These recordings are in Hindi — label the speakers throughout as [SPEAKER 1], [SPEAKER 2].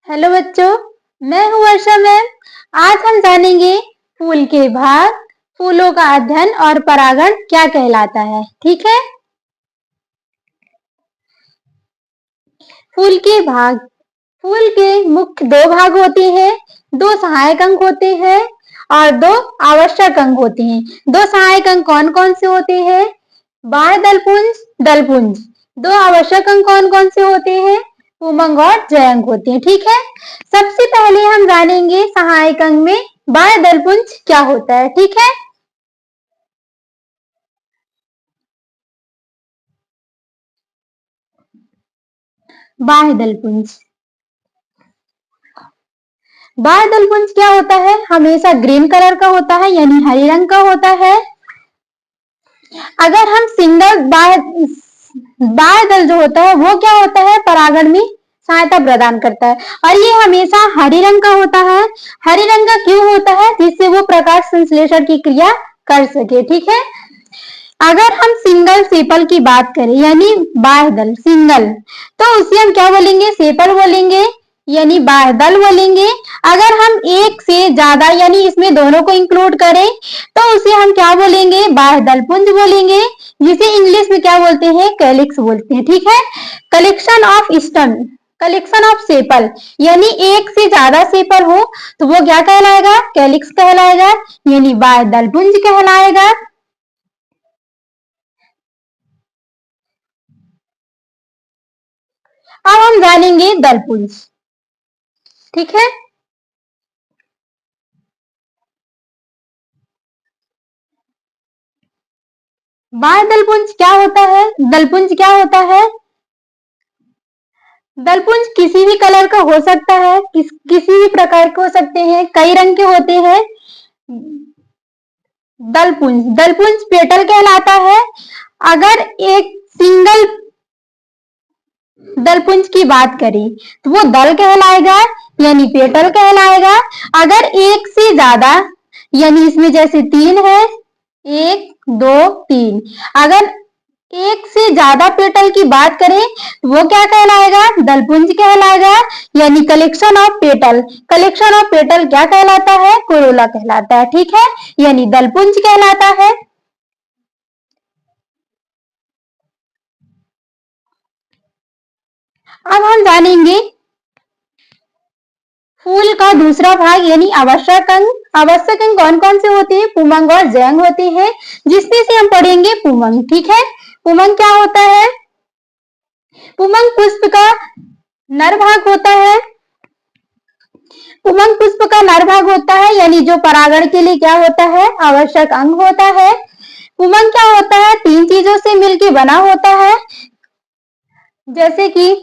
[SPEAKER 1] हेलो बच्चों, मैं हूँ वर्षा मैम। आज हम जानेंगे फूल के भाग, फूलों का अध्ययन और परागण क्या कहलाता है। ठीक है। फूल के भाग। फूल के मुख्य दो भाग होते हैं। दो सहायक अंग होते हैं और दो आवश्यक अंग होते हैं। दो सहायक अंग कौन कौन से होते हैं? बाह्य दलपुंज, दलपुंज। दो आवश्यक अंग कौन कौन से होते हैं? पुमंग और जयंग होते हैं। ठीक है। सबसे पहले हम जानेंगे सहायक अंग में बाह्य दलपुंज क्या होता है। ठीक है। बाह्य दलपुंज। बाह्य दलपुंज क्या होता है? हमेशा ग्रीन कलर का होता है, यानी हरे रंग का होता है। अगर हम सिंगल बाह्य दल जो होता है वो क्या होता है? परागण में सहायता प्रदान करता है और ये हमेशा हरे रंग का होता है। हरे रंग का क्यों होता है? जिससे वो प्रकाश संश्लेषण की क्रिया कर सके। ठीक है। अगर हम सिंगल सेपल की बात करें, यानी बाह्य दल सिंगल, तो उसे हम क्या बोलेंगे? सेपल बोलेंगे, यानी बाह्य दल बोलेंगे। अगर हम एक से ज्यादा यानी इसमें दोनों को इंक्लूड करें तो उसे हम क्या बोलेंगे? बाह्य दलपुंज बोलेंगे, जिसे इंग्लिश में क्या बोलते हैं? कैलिक्स बोलते हैं। ठीक है। Collection of stamen, collection of sepal, यानी एक से ज्यादा सेपल हो तो वो क्या कहलाएगा? कैलिक्स कहलाएगा, यानी बाह्य दलपुंज कहलाएगा। अब हम जानेंगे दलपुंज। ठीक है। बाह्य दलपुंज क्या होता है? दलपुंज क्या होता है? दलपुंज किसी भी कलर का हो सकता है, किसी भी प्रकार के हो सकते हैं, कई रंग के होते हैं। दलपुंज, दलपुंज पेटल कहलाता है। अगर एक सिंगल दलपुंज की बात करें तो वो दल कहलाएगा, यानी पेटल कहलाएगा। अगर एक से ज्यादा, यानी इसमें जैसे तीन है, एक दो तीन, अगर एक से ज्यादा पेटल की बात करें तो वो क्या कहलाएगा? दलपुंज कहलाएगा, यानी collection of petal. Collection of petal क्या कहलाता है? कोरोला कहलाता है। ठीक है। यानी दलपुंज कहलाता है। अब हम जानेंगे फूल का दूसरा भाग, यानी आवश्यक अंग। आवश्यक अंग कौन कौन से होते हैं? पुमंग और जयंग होते हैं, जिसमें से हम पढ़ेंगे पुमंग। ठीक है। पुमंग क्या होता है? पुमंग पुष्प का नर भाग होता है। पुमंग पुष्प का नर भाग होता है, यानी जो परागण के लिए क्या होता है? आवश्यक अंग होता है। पुमंग क्या होता है? तीन चीजों से मिलकर बना होता है, जैसे कि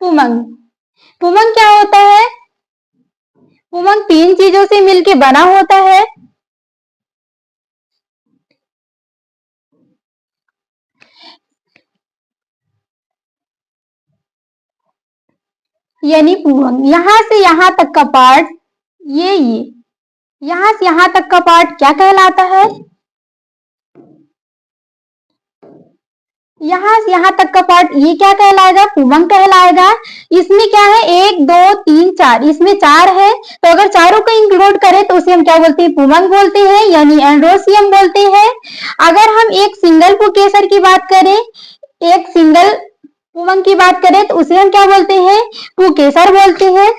[SPEAKER 1] पुमंग। पुमंग क्या होता है? पुमंग तीन चीजों से मिलकर बना होता है। यानी पुमंग यहां से यहां तक का पार्ट, ये यहां से यहां तक का पार्ट क्या कहलाता है? यहां से यहां तक का पार्ट ये क्या कहलाएगा? पुमंग कहलाएगा। इसमें क्या है? एक दो तीन चार, इसमें चार है, तो अगर चारों को इंक्लूड करें तो उसे हम क्या बोलते हैं? पुमंग बोलते हैं, यानी एंड्रोसियम बोलते हैं। अगर हम एक सिंगल पुकेसर की बात करें, एक सिंगल पुमंग की बात करें तो उसे हम क्या बोलते हैं? पुकेसर बोलते हैं।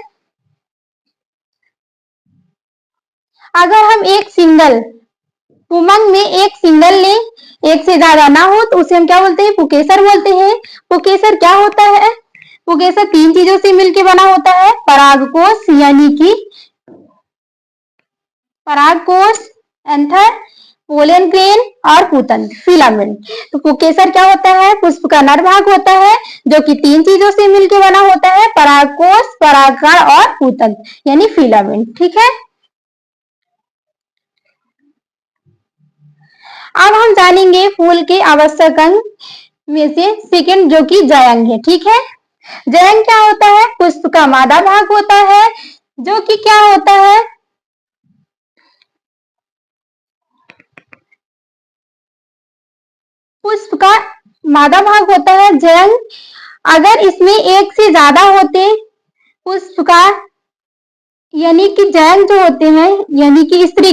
[SPEAKER 1] अगर हम एक सिंगल पुमंग में एक सिंगल ले, एक से ज्यादा ना हो तो उसे हम क्या बोलते हैं? पुकेसर बोलते हैं। पुकेसर क्या होता है? पुकेसर तीन चीजों से मिलकर बना होता है, परागकोश यानी कि परागकोश, एंथर, पोलन ग्रेन और पूतंत्र फिलामेंट। तो पुकेसर क्या होता है? पुष्प का नर भाग होता है, जो कि तीन चीजों से मिलकर बना होता है, परागकोश, परागकण और पूतंत्र यानी फिलामेंट। ठीक है। अब हम जानेंगे फूल के आवश्यक अंग में से सेकंड, जो कि जयंग है। ठीक है। जयंग क्या होता है? पुष्प का मादा भाग होता है, जो कि क्या होता है? पुष्प का मादा भाग होता है जयंग। अगर इसमें एक से ज्यादा होते पुष्प का यानी कि जैन जो होते हैं यानी कि स्त्री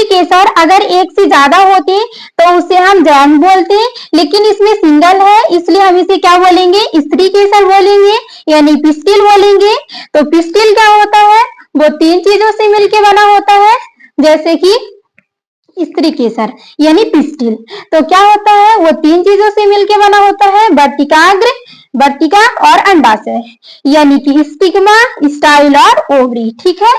[SPEAKER 1] केसर अगर एक से ज्यादा होते तो उसे हम जैन बोलते, लेकिन इसमें सिंगल है इसलिए हम इसे क्या बोलेंगे, स्त्री केसर बोलेंगे यानी पिस्टिल बोलेंगे। तो पिस्टिल क्या होता है, वो 3 चीजों से मिलकर बना होता है, जैसे कि स्त्री केसर यानी पिस्टिल। तो क्या होता है, वो 3 चीजों से मिलकर बना होता है, वर्तिकाग्र, वर्तिका और अंडाशय यानी कि स्टिग्मा, स्टाइल और ओवरी। ठीक है,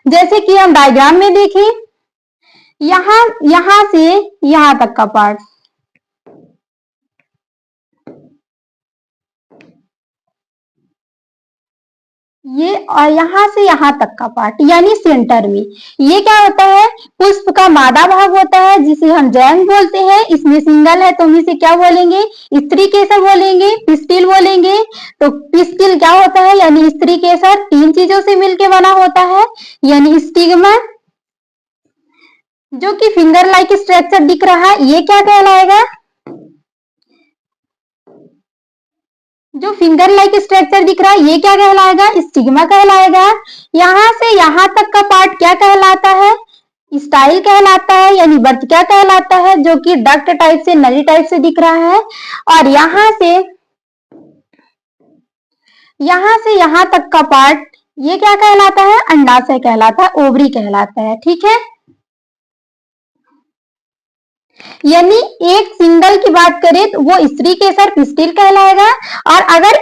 [SPEAKER 1] जैसे कि हम डायग्राम में देखें, यहां से यहां तक का पार्ट, ये और यहां से यहां तक का पार्ट यानी सेंटर में, ये क्या होता है, पुष्प का मादा भाग होता है जिसे हम जैन बोलते हैं। इसमें सिंगल है तो हम इसे क्या बोलेंगे, स्त्री केसर बोलेंगे, पिस्टिल बोलेंगे। तो पिस्टिल क्या होता है यानी स्त्री केसर 3 चीजों से मिलकर बना होता है यानी स्टिग्मा, जो कि फिंगर लाइक स्ट्रक्चर दिख रहा है, ये क्या कहलाएगा, जो फिंगर लाइक स्ट्रक्चर दिख रहा है ये क्या कहलाएगा, स्टिग्मा कहलाएगा। यहां से यहां तक का पार्ट क्या कहलाता है, स्टाइल कहलाता है यानी वर्तिका कहलाता है, जो कि डक्ट टाइप से नली टाइप से दिख रहा है। और यहां से यहां तक का पार्ट ये क्या कहलाता है, अंडाशय कहलाता है, ओवरी कहलाता है। ठीक है, यानी एक सिंगल की बात करें तो वो स्त्री केसर पिस्टिल कहलाएगा, और अगर